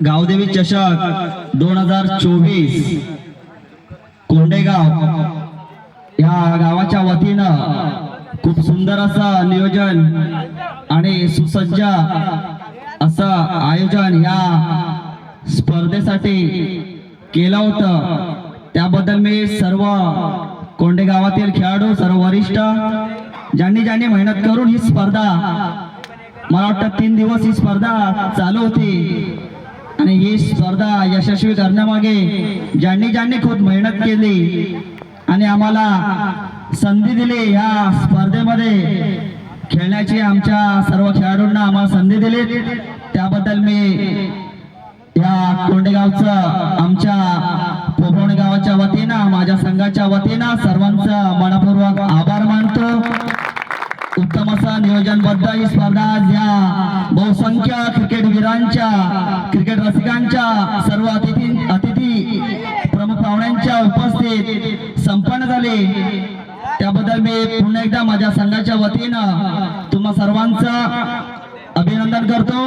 गावदेवी चषक 2024 कोंडेगाव या गावाच्या वतीनं खूप सुंदर असं नियोजन आणि सुसज्ज असं आयोजन या स्पर्धेसाठी केलं होतं। त्याबद्दल मी सर्व कोंडेगावातील खेळाडू, सर्व वरिष्ठ ज्यांनी मेहनत करून ही स्पर्धा, मला वाटतं 3 दिवस ही स्पर्धा चालू होती आणि ही स्पर्धा यशस्वी करण्यामागे ज्यांनी खूप मेहनत केली आणि आम्हाला संधी दिली या स्पर्धेमध्ये खेळण्याची, आमच्या सर्व खेळाडूंना आम्हाला संधी दिली, त्याबद्दल मी या कोंडेगावचं, आमच्या पोपवणे गावाच्या वतीनं, माझ्या संघाच्या वतीनं सर्वांचं मनपूर्वक आभार मानतो। उत्तम असं नियोजनबद्ध ही स्पर्धा आज या बहुसंख्य क्रिकेटवीरांच्या, क्रिकेट रसिकांच्या, सर्व अतिथी प्रमुख पाहुण्यांच्या उपस्थित संपन्न झाली। त्याबद्दल मी पुन्हा एकदा माझ्या संघाच्या वतीनं तुम्हा सर्वांचं अभिनंदन करतो।